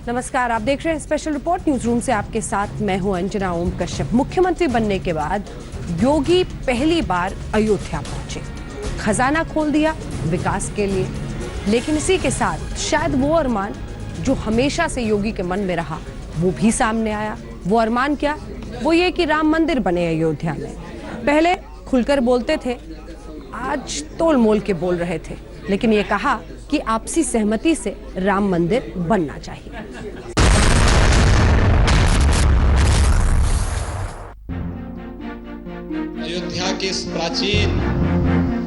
नमस्कार, आप देख रहे हैं स्पेशल रिपोर्ट न्यूज रूम से। आपके साथ मैं हूं अंजना ओम कश्यप। मुख्यमंत्री बनने के बाद योगी पहली बार अयोध्या पहुंचे, खजाना खोल दिया विकास के लिए। लेकिन इसी के साथ शायद वो अरमान जो हमेशा से योगी के मन में रहा वो भी सामने आया। वो अरमान क्या? वो ये कि राम मंदिर बने अयोध्या में। पहले खुलकर बोलते थे, आज तोल मोल के बोल रहे थे, लेकिन ये कहा कि आपसी सहमति से राम मंदिर बनना चाहिए। अयोध्या की इस प्राचीन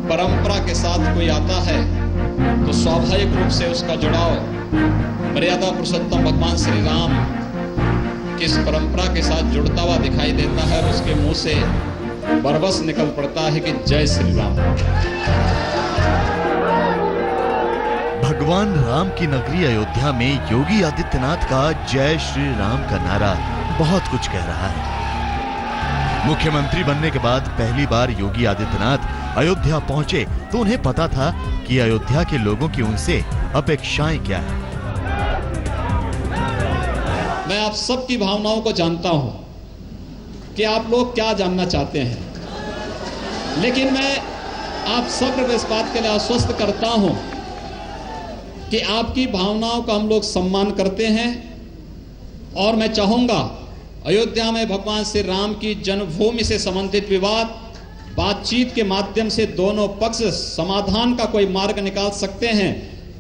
परंपरा के साथ कोई आता है तो स्वाभाविक रूप से उसका जुड़ाव मर्यादा पुरुषोत्तम भगवान श्री राम की इस परंपरा के साथ जुड़ता हुआ दिखाई देता है और उसके मुंह से बरबस निकल पड़ता है कि जय श्री राम। भगवान राम की नगरी अयोध्या में योगी आदित्यनाथ का जय श्री राम का नारा बहुत कुछ कह रहा है। मुख्यमंत्री बनने के बाद पहली बार योगी आदित्यनाथ अयोध्या पहुंचे तो उन्हें पता था कि अयोध्या के लोगों की उनसे अपेक्षाएं क्या है। मैं आप सबकी भावनाओं को जानता हूं कि आप लोग क्या जानना चाहते हैं, लेकिन मैं आप सब इस बात के लिए आश्वस्त करता हूं कि आपकी भावनाओं का हम लोग सम्मान करते हैं। और मैं चाहूंगा अयोध्या में भगवान श्री राम की जन्मभूमि से संबंधित विवाद बातचीत के माध्यम से दोनों पक्ष समाधान का कोई मार्ग निकाल सकते हैं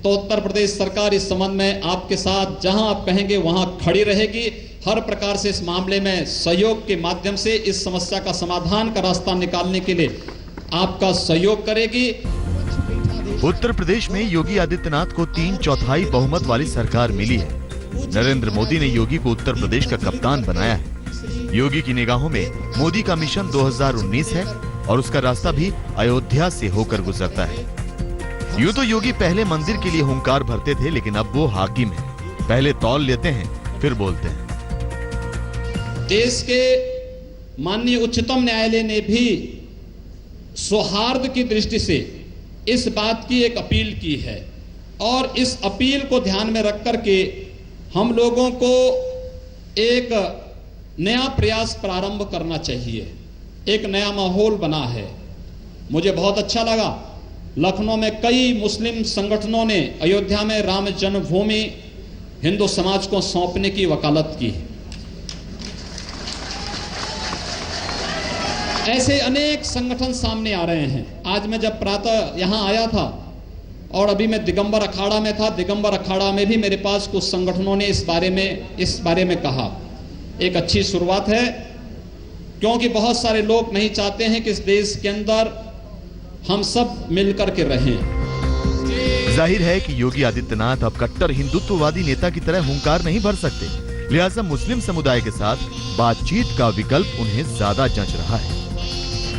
तो उत्तर प्रदेश सरकार इस संबंध में आपके साथ जहां आप कहेंगे वहां खड़ी रहेगी। हर प्रकार से इस मामले में सहयोग के माध्यम से इस समस्या का समाधान का रास्ता निकालने के लिए आपका सहयोग करेगी। उत्तर प्रदेश में योगी आदित्यनाथ को 3/4 बहुमत वाली सरकार मिली है। नरेंद्र मोदी ने योगी को उत्तर प्रदेश का कप्तान बनाया है। योगी की निगाहों में मोदी का मिशन 2019 है और उसका रास्ता भी अयोध्या से होकर गुजरता है। यूं तो योगी पहले मंदिर के लिए हुंकार भरते थे, लेकिन अब वो हाकिम है। पहले तौल लेते हैं फिर बोलते हैं। देश के माननीय उच्चतम न्यायालय ने भी सौहार्द की दृष्टि से इस बात की एक अपील की है और इस अपील को ध्यान में रख करके हम लोगों को एक नया प्रयास प्रारंभ करना चाहिए। एक नया माहौल बना है। मुझे बहुत अच्छा लगा, लखनऊ में कई मुस्लिम संगठनों ने अयोध्या में राम जन्मभूमि हिंदू समाज को सौंपने की वकालत की। ऐसे अनेक संगठन सामने आ रहे हैं। आज मैं जब प्रातः यहां आया था और अभी मैं दिगंबर अखाड़ा में था, दिगंबर अखाड़ा में भी मेरे पास कुछ संगठनों ने इस बारे में कहा। एक अच्छी शुरुआत है, क्योंकि बहुत सारे लोग नहीं चाहते हैं कि इस देश के अंदर हम सब मिलकर के रहें। जाहिर है कि योगी आदित्यनाथ अब कट्टर हिंदुत्ववादी नेता की तरह हुंकार नहीं भर सकते, लिहाजा मुस्लिम समुदाय के साथ बातचीत का विकल्प उन्हें ज्यादा जच रहा है।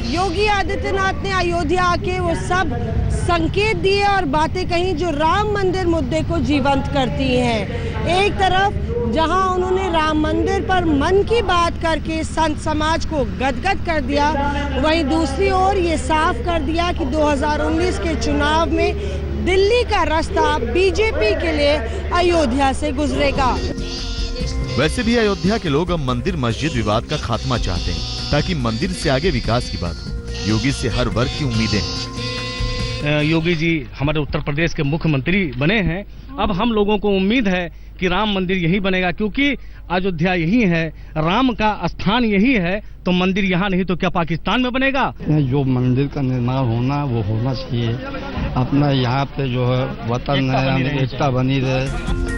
योगी आदित्यनाथ ने अयोध्या आके वो सब संकेत दिए और बातें कही जो राम मंदिर मुद्दे को जीवंत करती हैं। एक तरफ जहां उन्होंने राम मंदिर पर मन की बात करके संत समाज को गदगद कर दिया, वहीं दूसरी ओर ये साफ कर दिया कि 2019 के चुनाव में दिल्ली का रास्ता बीजेपी के लिए अयोध्या से गुजरेगा। वैसे भी अयोध्या के लोग अब मंदिर मस्जिद विवाद का खात्मा चाहते हैं ताकि मंदिर से आगे विकास की बात हो। योगी से हर वर्ग की उम्मीदें हैं। योगी जी हमारे उत्तर प्रदेश के मुख्यमंत्री बने हैं। अब हम लोगों को उम्मीद है कि राम मंदिर यही बनेगा, क्योंकि अयोध्या यही है, राम का स्थान यही है, तो मंदिर यहाँ नहीं तो क्या पाकिस्तान में बनेगा? जो मंदिर का निर्माण होना वो होना चाहिए। अपना यहाँ पे जो है वतन है, एकता बनी रहे।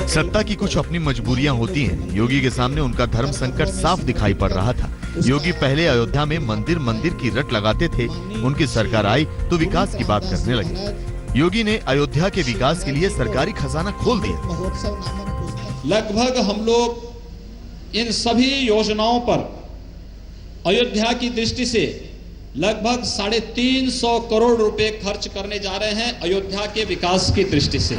सत्ता की कुछ अपनी मजबूरियां होती हैं। योगी के सामने उनका धर्म संकट साफ दिखाई पड़ रहा था। योगी पहले अयोध्या में मंदिर की रट लगाते थे, उनकी सरकार आई तो विकास की बात करने लगे। योगी ने अयोध्या के विकास के लिए सरकारी खजाना खोल दिया। लगभग हम लोग इन सभी योजनाओं पर अयोध्या की दृष्टि से लगभग 350 करोड़ रुपए खर्च करने जा रहे हैं अयोध्या के विकास की दृष्टि से।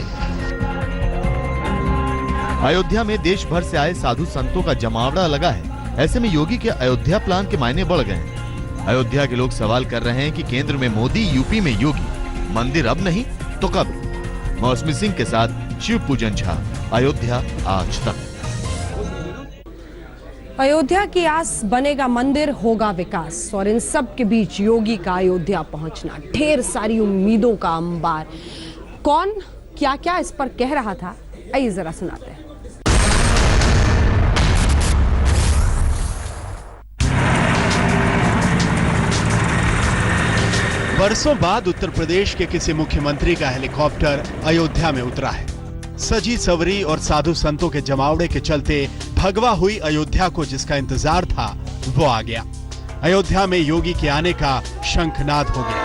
अयोध्या में देश भर से आए साधु संतों का जमावड़ा लगा है। ऐसे में योगी के अयोध्या प्लान के मायने बढ़ गए हैं। अयोध्या के लोग सवाल कर रहे हैं कि केंद्र में मोदी, यूपी में योगी, मंदिर अब नहीं तो कब? मौसमी सिंह के साथ शिव पूजन झा, अयोध्या आज तक। अयोध्या की आस बनेगा मंदिर, होगा विकास, और इन सब के बीच योगी का अयोध्या पहुंचना, ढेर सारी उम्मीदों का अंबार। कौन क्या क्या इस पर कह रहा था, आइए जरा सुनाते हैं। बरसों बाद उत्तर प्रदेश के किसी मुख्यमंत्री का हेलीकॉप्टर अयोध्या में उतरा है। सजी सवरी और साधु संतों के जमावड़े के चलते भगवा हुई अयोध्या को जिसका इंतजार था वो आ गया। अयोध्या में योगी के आने का शंखनाद हो गया।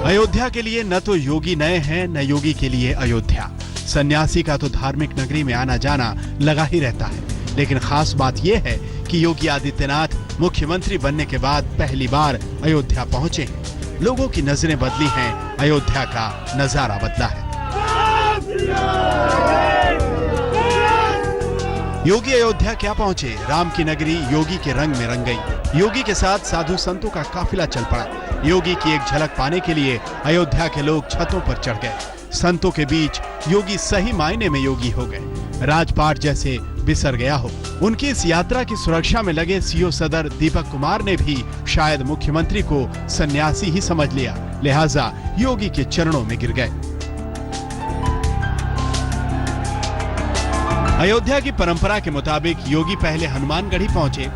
अयोध्या के लिए न तो योगी नए हैं, न योगी के लिए अयोध्या। सन्यासी का तो धार्मिक नगरी में आना जाना लगा ही रहता है, लेकिन खास बात यह है कि योगी आदित्यनाथ मुख्यमंत्री बनने के बाद पहली बार अयोध्या पहुंचे हैं। लोगों की नजरें बदली हैं, अयोध्या का नजारा बदला है। योगी अयोध्या क्या पहुंचे, राम की नगरी योगी के रंग में रंग गई। योगी के साथ साधु संतों का काफिला चल पड़ा। योगी की एक झलक पाने के लिए अयोध्या के लोग छतों पर चढ़ गए। संतों के बीच योगी सही मायने में योगी हो गए, राजपाट जैसे बिसर गया हो। उनकी इस यात्रा की सुरक्षा में लगे सीओ सदर दीपक कुमार ने भी शायद मुख्यमंत्री को सन्यासी ही समझ लिया, लिहाजा योगी के चरणों में गिर गए। अयोध्या की परंपरा के मुताबिक योगी पहले हनुमानगढ़ी पहुंचे।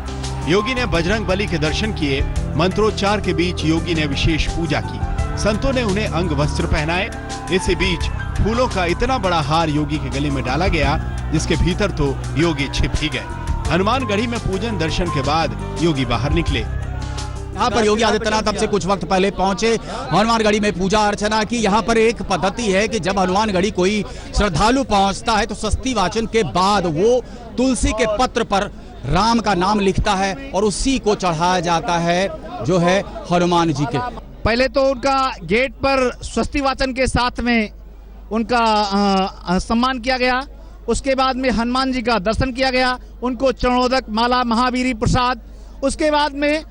योगी ने बजरंग बली के दर्शन किए। मंत्रोच्चार के बीच योगी ने विशेष पूजा की। संतों ने उन्हें अंग वस्त्र पहनाए। इसी बीच फूलों का इतना बड़ा हार योगी के गले में डाला गया जिसके भीतर तो योगी छिप ही गए। हनुमानगढ़ी में पूजन दर्शन के बाद योगी बाहर निकले। यहाँ पर योगी आदित्यनाथ अब से कुछ वक्त पहले पहुंचे, हनुमानगढ़ी में पूजा अर्चना की। यहाँ पर एक पद्धति है कि जब हनुमानगढ़ी कोई श्रद्धालु पहुंचता है तो स्वस्ति वाचन के बाद वो तुलसी के पत्र पर राम का नाम लिखता है और उसी को चढ़ाया जाता है जो है हनुमान जी के। पहले तो उनका गेट पर स्वस्ति वाचन के साथ में उनका सम्मान किया गया। उसके बाद में हनुमान जी का दर्शन किया गया, उनको चरणोदक माला महावीरी प्रसाद। उसके बाद में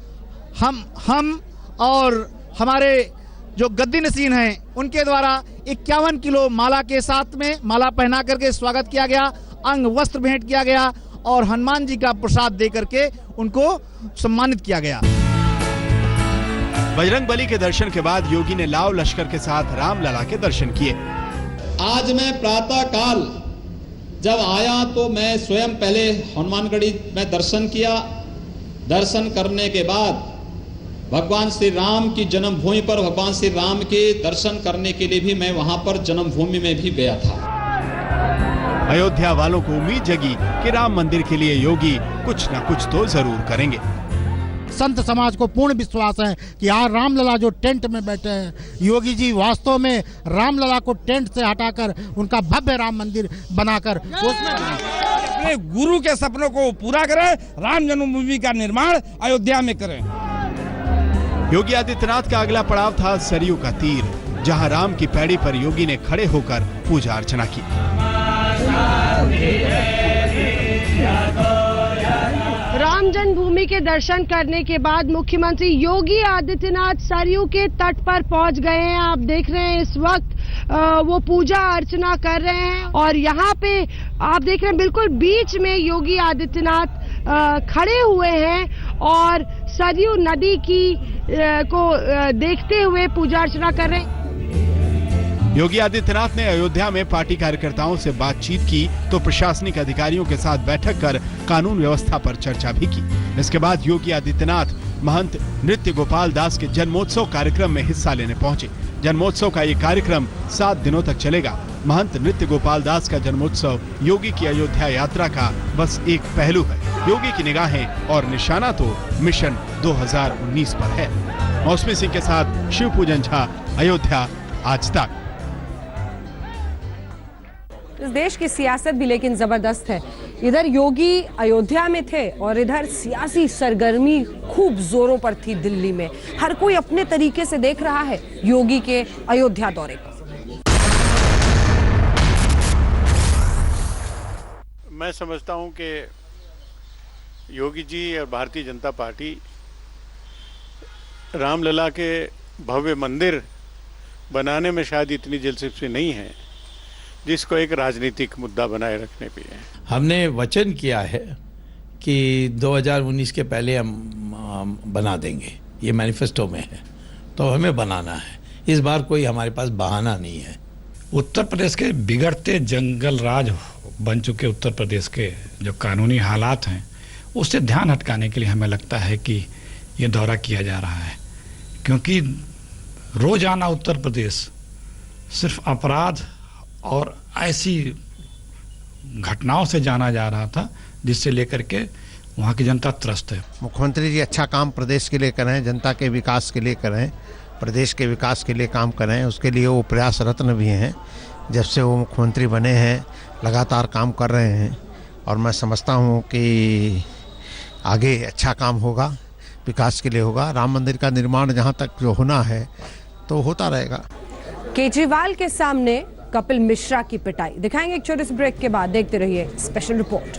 हम और हमारे जो गद्दी नसीन हैं उनके द्वारा 51 किलो माला के साथ में माला पहना करके स्वागत किया गया, अंग वस्त्र भेंट किया गया और हनुमान जी का प्रसाद दे करके उनको सम्मानित किया गया। बजरंग बली के दर्शन के बाद योगी ने लाव लश्कर के साथ रामलला के दर्शन किए। आज मैं प्रातः काल जब आया तो मैं स्वयं पहले हनुमानगढ़ी में दर्शन किया। दर्शन करने के बाद भगवान श्री राम की जन्मभूमि पर भगवान श्री राम के दर्शन करने के लिए भी मैं वहां पर जन्मभूमि में भी गया था। अयोध्या वालों को उम्मीद जगी कि राम मंदिर के लिए योगी कुछ न कुछ तो जरूर करेंगे। संत समाज को पूर्ण विश्वास है कि आज रामलला जो टेंट में बैठे हैं, योगी जी वास्तव में रामलला को टेंट से हटाकर उनका भव्य राम मंदिर बनाकर अपने गुरु के सपनों को पूरा करें, राम जन्मभूमि का निर्माण अयोध्या में करें। योगी आदित्यनाथ का अगला पड़ाव था सरयू का तीर, जहां राम की पैड़ी पर योगी ने खड़े होकर पूजा अर्चना की। राम जन्मभूमि के दर्शन करने के बाद मुख्यमंत्री योगी आदित्यनाथ सरयू के तट पर पहुंच गए हैं। आप देख रहे हैं इस वक्त वो पूजा अर्चना कर रहे हैं और यहाँ पे आप देख रहे हैं बिल्कुल बीच में योगी आदित्यनाथ खड़े हुए हैं और सरयू नदी को देखते हुए पूजा अर्चना कर रहे हैं। योगी आदित्यनाथ ने अयोध्या में पार्टी कार्यकर्ताओं से बातचीत की तो प्रशासनिक अधिकारियों के साथ बैठक कर कानून व्यवस्था पर चर्चा भी की। इसके बाद योगी आदित्यनाथ महंत नृत्य गोपाल दास के जन्मोत्सव कार्यक्रम में हिस्सा लेने पहुंचे। जन्मोत्सव का ये कार्यक्रम 7 दिनों तक चलेगा। महंत नृत्य गोपाल दास का जन्मोत्सव योगी की अयोध्या यात्रा का बस एक पहलू है। योगी की निगाहें और निशाना तो मिशन 2019 पर है। मौसमी सिंह के साथ शिव पूजन झा, अयोध्या आज तक। इस देश की सियासत भी लेकिन जबरदस्त है। इधर योगी अयोध्या में थे और इधर सियासी सरगर्मी खूब जोरों पर थी दिल्ली में। हर कोई अपने तरीके से देख रहा है योगी के अयोध्या दौरे को। मैं समझता हूं कि योगी जी और भारतीय जनता पार्टी रामलला के भव्य मंदिर बनाने में शायद इतनी दिलचस्पी नहीं है जिसको एक राजनीतिक मुद्दा बनाए रखने पे है। हमने वचन किया है कि 2019 के पहले हम बना देंगे, ये मैनिफेस्टो में है, तो हमें बनाना है। इस बार कोई हमारे पास बहाना नहीं है। उत्तर प्रदेश के बिगड़ते जंगल राज बन चुके उत्तर प्रदेश के जो कानूनी हालात हैं उससे ध्यान हटकाने के लिए हमें लगता है कि ये दौरा किया जा रहा है, क्योंकि रोजाना उत्तर प्रदेश सिर्फ अपराध और ऐसी घटनाओं से जाना जा रहा था जिससे लेकर के वहाँ की जनता त्रस्त है। मुख्यमंत्री जी अच्छा काम प्रदेश के लिए करें, जनता के विकास के लिए करें, प्रदेश के विकास के लिए काम करें, उसके लिए वो प्रयासरत भी हैं। जब से वो मुख्यमंत्री बने हैं लगातार काम कर रहे हैं और मैं समझता हूँ कि आगे अच्छा काम होगा, विकास के लिए होगा। राम मंदिर का निर्माण जहाँ तक जो होना है तो होता रहेगा। केजरीवाल के सामने कपिल मिश्रा की पिटाई दिखाएंगे एक छोटे से ब्रेक के बाद। देखते रहिए स्पेशल रिपोर्ट।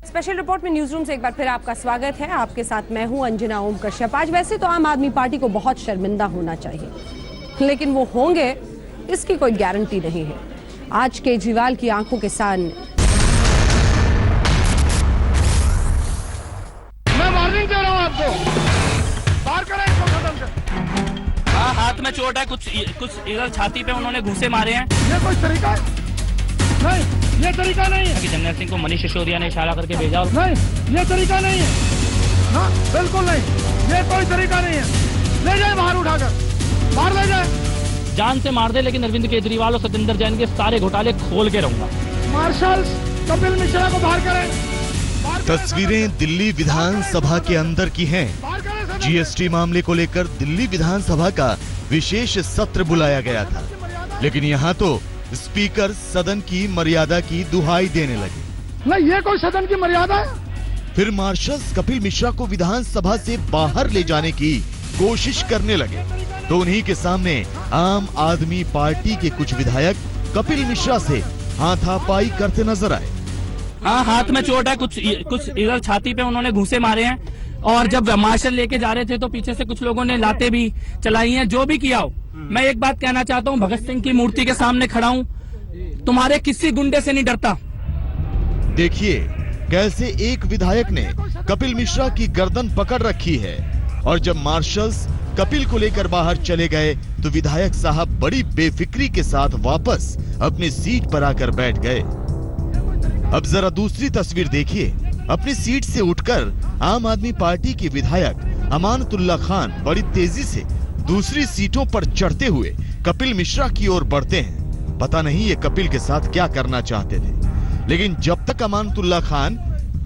स्पेशल रिपोर्ट में न्यूज रूम से एक बार फिर आपका स्वागत है। आपके साथ मैं हूं अंजना ओम कश्यप। आज वैसे तो आम आदमी पार्टी को बहुत शर्मिंदा होना चाहिए, लेकिन वो होंगे इसकी कोई गारंटी नहीं है। आज केजरीवाल की आंखों के सामने मैं वार्निंग दे रहा हूं आपको, बाहर करें इसको खत्म से। हाँ, हाथ में चोट है, कुछ इधर छाती पे उन्होंने घूंसे मारे हैं। ये कोई तरीका है? नहीं, ये तरीका नहीं है। कि जनरल सिंह को मनीष सिसोदिया ने इशारा करके भेजा। नहीं, ये तरीका नहीं है। हाँ, बिल्कुल नहीं, ये कोई तरीका नहीं है। ले जाए बाहर उठाकर, बाहर ले जाए। जान से मार दे, लेकिन अरविंद केजरीवाल और सत्येंद्र जैन के सारे घोटाले खोल के रहूंगा। मार्शल कपिल मिश्रा को बाहर करें। तस्वीरें दिल्ली विधानसभा के अंदर की हैं। जीएसटी मामले को लेकर दिल्ली विधानसभा का विशेष सत्र बुलाया गया था, लेकिन यहाँ तो स्पीकर सदन की मर्यादा की दुहाई देने लगे। नहीं, ये कोई सदन की मर्यादा है? फिर मार्शल्स कपिल मिश्रा को विधानसभा से बाहर ले जाने की कोशिश करने लगे, तो उन्हीं के सामने आम आदमी पार्टी के कुछ विधायक कपिल मिश्रा से हाथापाई करते नजर आए। हाँ, हाथ में चोट है, कुछ इधर छाती पे उन्होंने घूंसे मारे हैं, और जब मार्शल लेके जा रहे थे तो पीछे से कुछ लोगों ने लाते भी चलाई हैं। जो भी किया हो, मैं एक बात कहना चाहता हूँ, भगत सिंह की मूर्ति के सामने खड़ा हूँ, तुम्हारे किसी गुंडे से नहीं डरता। देखिए कैसे एक विधायक ने कपिल मिश्रा की गर्दन पकड़ रखी है, और जब मार्शल्स कपिल को लेकर बाहर चले गए तो विधायक साहब बड़ी बेफिक्री के साथ वापस अपनी सीट पर आकर बैठ गए। अब जरा दूसरी तस्वीर देखिए। अपनी सीट से उठकर आम आदमी पार्टी के विधायक अमानतुल्लाह खान बड़ी तेजी से दूसरी सीटों पर चढ़ते हुए कपिल मिश्रा की ओर बढ़ते हैं। पता नहीं ये कपिल के साथ क्या करना चाहते थे, लेकिन जब तक अमानतुल्लाह खान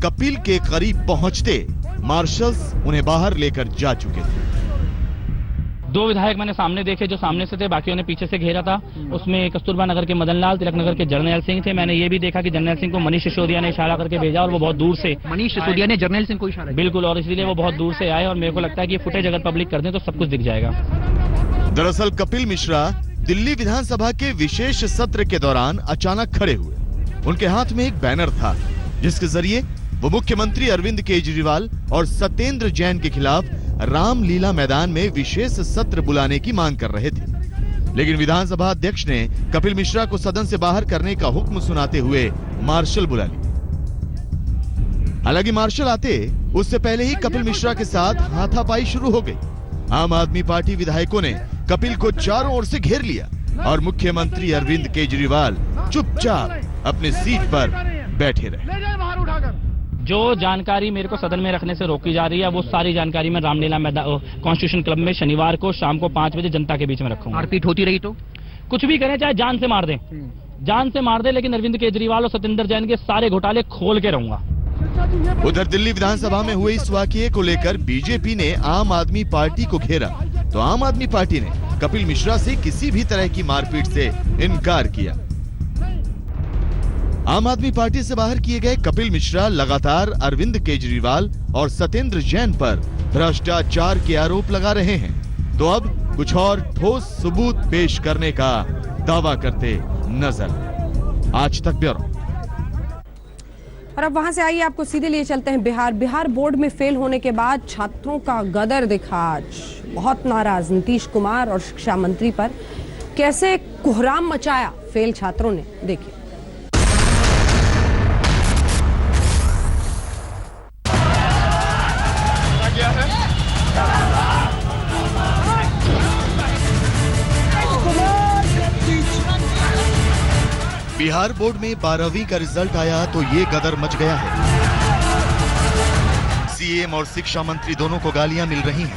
कपिल के करीब पहुंचते, मार्शल्स उन्हें बाहर लेकर जा चुके थे। दो विधायक मैंने सामने देखे जो सामने से थे, बाकियों ने पीछे से घेरा था। उसमें कस्तूरबा नगर के मदन लाल, तिलक नगर के जर्नैल सिंह थे। मैंने ये भी देखा कि जर्नैल सिंह को मनीष सिसोदिया ने इशारा करके भेजा, और वो बहुत दूर से मनीष सिसोदिया ने जर्नैल सिंह को इशारा, बिल्कुल, और इसलिए वो बहुत दूर से आए। और मेरे को लगता है कि ये फुटेज अगर पब्लिक कर दें तो सब कुछ दिख जाएगा। दरअसल कपिल मिश्रा दिल्ली विधानसभा के विशेष सत्र के दौरान अचानक खड़े हुए। उनके हाथ में एक बैनर था जिसके जरिए वो मुख्यमंत्री अरविंद केजरीवाल और सत्येंद्र जैन के खिलाफ रामलीला मैदान में विशेष सत्र बुलाने की मांग कर रहे थे, लेकिन विधानसभा अध्यक्ष ने कपिल मिश्रा को सदन से बाहर करने का हुक्म सुनाते हुए मार्शल बुला ली। हालांकि मार्शल आते उससे पहले ही कपिल मिश्रा के साथ हाथापाई शुरू हो गई। आम आदमी पार्टी विधायकों ने कपिल को चारों ओर से घेर लिया और मुख्यमंत्री अरविंद केजरीवाल चुपचाप अपनी सीट पर बैठे रहे। जो जानकारी मेरे को सदन में रखने से रोकी जा रही है, वो सारी जानकारी मैं रामलीला मैदान कॉन्स्टिट्यूशन क्लब में शनिवार को शाम को 5 बजे जनता के बीच में रखूंगा। मारपीट होती रही तो कुछ भी करें, चाहे जान से मार दें, जान से मार दे, लेकिन अरविंद केजरीवाल और सत्येंद्र जैन के सारे घोटाले खोल के रहूंगा। उधर दिल्ली विधानसभा में हुए इस वाकये को लेकर बीजेपी ने आम आदमी पार्टी को घेरा, तो आम आदमी पार्टी ने कपिल मिश्रा से किसी भी तरह की मारपीट से इनकार किया। आम आदमी पार्टी से बाहर किए गए कपिल मिश्रा लगातार अरविंद केजरीवाल और सत्येंद्र जैन पर भ्रष्टाचार के आरोप लगा रहे हैं, तो अब कुछ और ठोस सबूत पेश करने का दावा करते नजर। आज तक ब्यूरो। और अब वहां से आइए आपको सीधे लिए चलते हैं बिहार बोर्ड में फेल होने के बाद छात्रों का गदर दिखा आज। बहुत नाराज नीतीश कुमार और शिक्षा मंत्री पर कैसे कोहराम मचाया फेल छात्रों ने, देखिए। बिहार बोर्ड में 12वीं का रिजल्ट आया तो ये गदर मच गया है। सीएम और शिक्षा मंत्री दोनों को गालियां मिल रही हैं।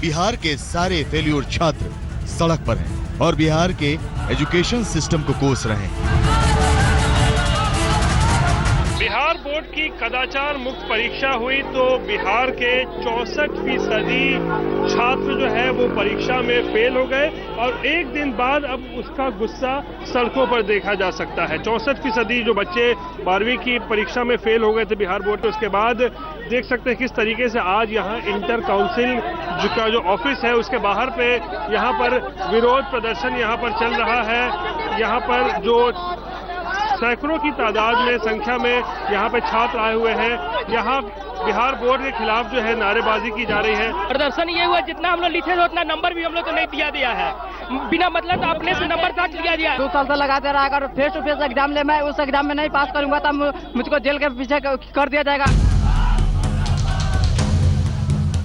बिहार के सारे फेल्यूर छात्र सड़क पर हैं और बिहार के एजुकेशन सिस्टम को कोस रहे हैं। बिहार बोर्ड की कदाचार मुक्त परीक्षा हुई तो बिहार के 64% छात्र जो है वो परीक्षा में फेल हो गए और एक दिन बाद अब उसका गुस्सा सड़कों पर देखा जा सकता है। 64% जो बच्चे 12वीं की परीक्षा में फेल हो गए थे बिहार बोर्ड के, उसके बाद देख सकते हैं किस तरीके से आज यहाँ इंटर काउंसिल का जो ऑफिस है उसके बाहर पे यहाँ पर विरोध प्रदर्शन यहाँ पर चल रहा है। यहाँ पर जो सैकड़ों की तादाद में संख्या में यहाँ पे छात्र आए हुए हैं। यहाँ बिहार बोर्ड के खिलाफ जो है नारेबाजी की जा रही है। प्रदर्शन ये हुआ जितना हम लोग लिखे थे उतना नंबर भी हम लोग को नहीं दिया है, बिना मतलब अपने से नंबर काट लिया गया। 2 साल से लगाते रहा, अगर फेस टू फेस एग्जाम ले मैं उस एग्जाम में नहीं पास करूंगा तो मुझको जेल के पीछे कर दिया जाएगा।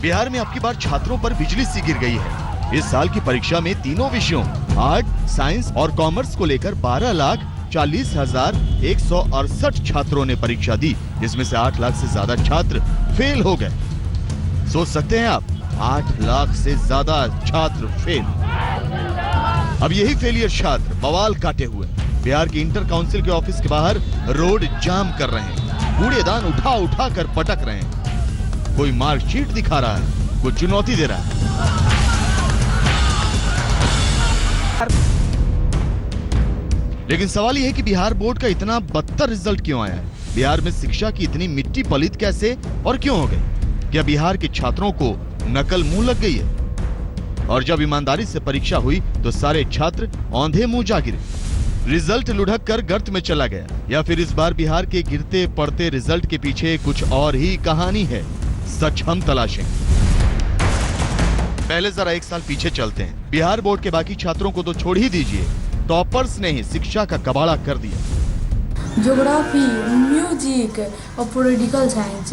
बिहार में अब की बार छात्रों पर बिजली सी गिर गई है। इस साल की परीक्षा में तीनों विषयों आर्ट, साइंस और कॉमर्स को लेकर 12,40,168 छात्रों ने परीक्षा दी, जिसमें से 8 लाख से ज्यादा छात्र फेल हो गए। सोच सकते हैं आप, 8 लाख से ज्यादा छात्र फेल। अब यही फेलियर छात्र बवाल काटे हुए बिहार की इंटर काउंसिल के ऑफिस के बाहर रोड जाम कर रहे हैं, कूड़ेदान उठा उठा कर पटक रहे हैं। कोई मार्कशीट दिखा रहा है, कोई चुनौती दे रहा है। लेकिन सवाल यह है कि बिहार बोर्ड का इतना बदतर रिजल्ट क्यों आया है? बिहार में शिक्षा की इतनी मिट्टी पलित कैसे और क्यों हो गई? क्या बिहार के छात्रों को नकल मुंह लग गई है? और जब ईमानदारी से परीक्षा हुई तो सारे छात्र औंधे मुंह जा गिरे, रिजल्ट लुढ़क कर गर्त में चला गया। या फिर इस बार बिहार के गिरते पड़ते रिजल्ट के पीछे कुछ और ही कहानी है? सच हम तलाशेंगे। पहले जरा 1 साल पीछे चलते हैं। बिहार बोर्ड के बाकी छात्रों को तो छोड़ ही दीजिए, टॉपर्स ने ही शिक्षा का कबाड़ा कर दिया। ज्योग्राफी, म्यूजिक और पॉलिटिकल साइंस।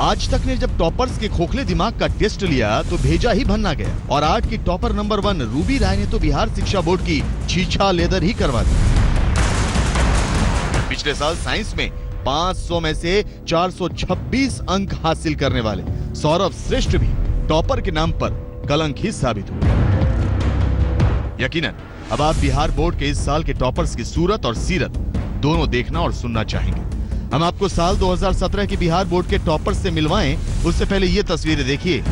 आज तक ने जब टॉपर्स के खोखले दिमाग का टेस्ट लिया तो भेजा ही भन्ना गया। और आर्ट की टॉपर नंबर 1 रूबी राय ने तो बिहार शिक्षा बोर्ड की छीछा लेदर ही करवा दी। पिछले साल साइंस में 500 में से 426 अंक हासिल करने वाले सौरभ श्रेष्ठ भी टॉपर के नाम पर कलंक ही साबित हुए। यकीनन अब आप बिहार बोर्ड के इस साल के टॉपर्स की सूरत और सीरत दोनों देखना और सुनना चाहेंगे। हम आपको साल 2017 के बिहार बोर्ड के टॉपर्स से मिलवाएं, उससे पहले ये तस्वीरें देखिए।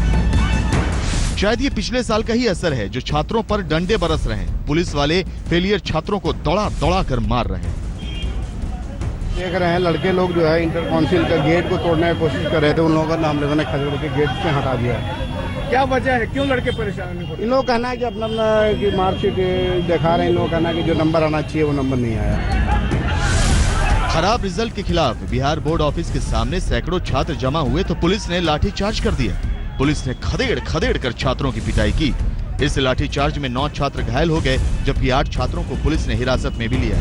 शायद ये पिछले साल का ही असर है जो छात्रों पर डंडे बरस रहे हैं। पुलिस वाले फेलियर छात्रों को दौड़ा दौड़ा कर मार रहे हैं। देख रहे हैं लड़के लोग जो है इंटर काउंसिल का गेट को तोड़ने की कोशिश कर रहे थे, उन लोगों का नाम लोगों ने खदेड़ के गेट से हटा दिया है। क्या वजह है, क्यों लड़के परेशान नहीं? इन लोग कहना है कि अपना की मार्कशीट दिखा रहे हैं, इन लोग कहना है कि जो नंबर आना चाहिए वो नंबर नहीं आया। खराब रिजल्ट के खिलाफ बिहार बोर्ड ऑफिस के सामने सैकड़ों छात्र जमा हुए तो पुलिस ने लाठीचार्ज कर दिया। पुलिस ने खदेड़ कर छात्रों की पिटाई की। इस लाठीचार्ज में 9 छात्र घायल हो गए, जबकि 8 छात्रों को पुलिस ने हिरासत में भी लिया।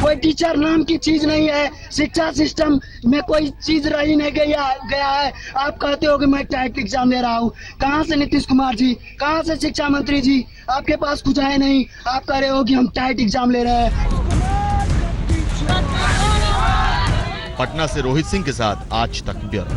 कोई टीचर नाम की चीज नहीं है, शिक्षा सिस्टम में कोई चीज रही नहीं गया है। आप कहते हो कि मैं टाइट एग्जाम दे रहा हूँ, कहाँ से नीतीश कुमार जी, कहाँ से शिक्षा मंत्री जी? आपके पास कुछ है नहीं, आप कह रहे हो कि हम टाइट एग्जाम ले रहे हैं। पटना से रोहित सिंह के साथ आज तक ब्यूरो।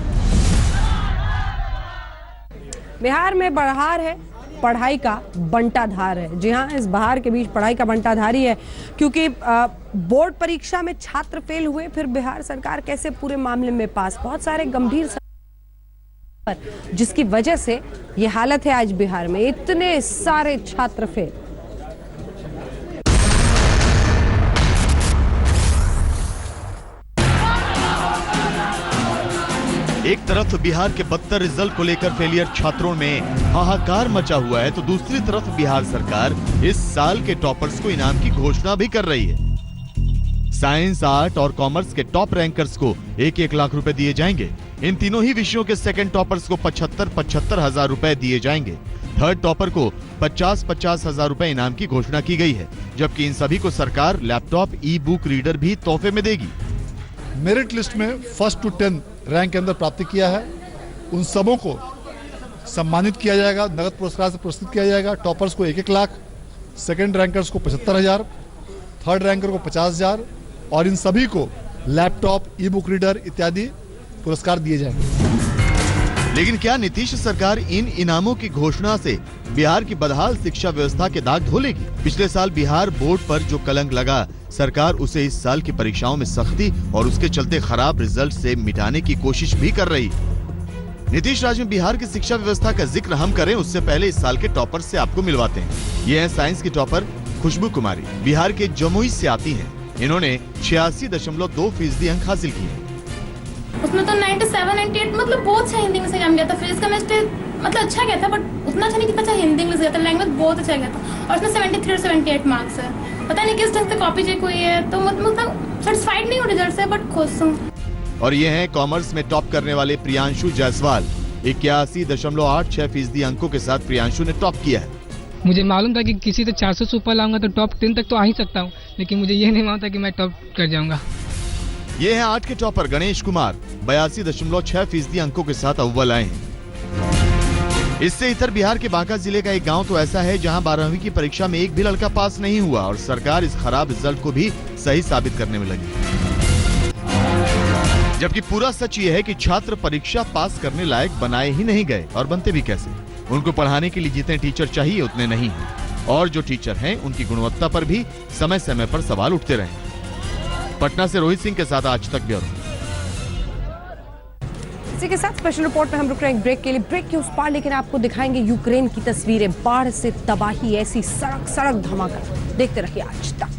बिहार में बहार है, पढ़ाई का बंटाधार है। जी हाँ, इस बहार के बीच पढ़ाई का बंटाधार ही है, क्योंकि बोर्ड परीक्षा में छात्र फेल हुए, फिर बिहार सरकार कैसे पूरे मामले में पास, बहुत सारे गंभीर जिसकी वजह से ये हालत है आज बिहार में, इतने सारे छात्र फेल। एक तरफ बिहार के बदतर रिजल्ट को लेकर फेलियर छात्रों में हाहाकार मचा हुआ है, तो दूसरी तरफ बिहार सरकार इस साल के टॉपर्स को इनाम की घोषणा भी कर रही है। साइंस, आर्ट और कॉमर्स के टॉप रैंकर्स को 1-1 लाख रुपए दिए जाएंगे। इन तीनों ही विषयों के सेकंड टॉपर्स को 75-75 हजार रुपए दिए जाएंगे। थर्ड टॉपर को 50-50 हजार रुपए इनाम की घोषणा की गई है, जबकि इन सभी को सरकार लैपटॉप, ई बुक रीडर भी तोहफे में देगी। मेरिट लिस्ट में 1st to 10 रैंक के अंदर प्राप्ति किया है, उन सबों को सम्मानित किया जाएगा, नगद पुरस्कार से पुरस्कृत किया जाएगा। टॉपर्स को 1-1 लाख, सेकंड रैंकर्स को 75,000, थर्ड रैंकर को 50,000 और इन सभी को लैपटॉप, ई बुक रीडर इत्यादि पुरस्कार दिए जाएंगे। लेकिन क्या नीतीश सरकार इन इनामों की घोषणा से बिहार की बदहाल शिक्षा व्यवस्था के दाग धोलेगी? पिछले साल बिहार बोर्ड पर जो कलंक लगा, सरकार उसे इस साल की परीक्षाओं में सख्ती और उसके चलते खराब रिजल्ट से मिटाने की कोशिश भी कर रही है। नीतीश राज में बिहार की शिक्षा व्यवस्था का जिक्र हम करें उससे पहले इस साल के टॉपर से आपको मिलवाते हैं। ये है साइंस की टॉपर खुशबू कुमारी, बिहार के जमुई से आती हैं। इन्होंने 86.2% अंक हासिल किए। उसमें तो 97-98 मतलब बहुत अच्छा हिंदी में से एग्जाम गया था। फिजिक्स केमिस्ट्री मतलब अच्छा गया था, बट उतना अच्छा नहीं कितना अच्छा हिंदी इंग्लिश गया था। लैंग्वेज बहुत अच्छा गया था और उसमें 73 और 78 मार्क्स है। पता नहीं किस ढंग से कॉपी चेक हुई है, तो मतलब सेटिस्फाइड नहीं हूँ रिजल्ट से, बट खुश हूँ। और ये हैं कॉमर्स में टॉप करने वाले प्रियांशु जायसवाल। 81.86% अंकों के साथ प्रियांशु ने टॉप किया है। मुझे मालूम था कि किसी से 400 से ऊपर लाऊंगा तो टॉप 10 तक तो आ ही सकता हूँ, लेकिन मुझे ये नहीं मालूम था कि मैं टॉप कर जाऊंगा। ये है 8 के टॉपर गणेश कुमार, 82.6% अंकों के साथ अव्वल आए हैं। इससे इतर बिहार के बांका जिले का एक गांव तो ऐसा है जहां 12वीं की परीक्षा में एक भी लड़का पास नहीं हुआ और सरकार इस खराब रिजल्ट को भी सही साबित करने में लगी। जबकि पूरा सच ये है कि छात्र परीक्षा पास करने लायक बनाए ही नहीं गए, और बनते भी कैसे। उनको पढ़ाने के लिए जितने टीचर चाहिए उतने नहीं हैं, और जो टीचर हैं उनकी गुणवत्ता पर भी समय समय पर सवाल उठते रहे। पटना से रोहित सिंह के साथ आज तक ब्यूरो। इसी के साथ स्पेशल रिपोर्ट में हम रुक रहे हैं ब्रेक के लिए। ब्रेक के उस पार लेकिन आपको दिखाएंगे यूक्रेन की तस्वीरें, बाढ़ से तबाही, ऐसी सड़क धमाका। देखते रहिए आज तक।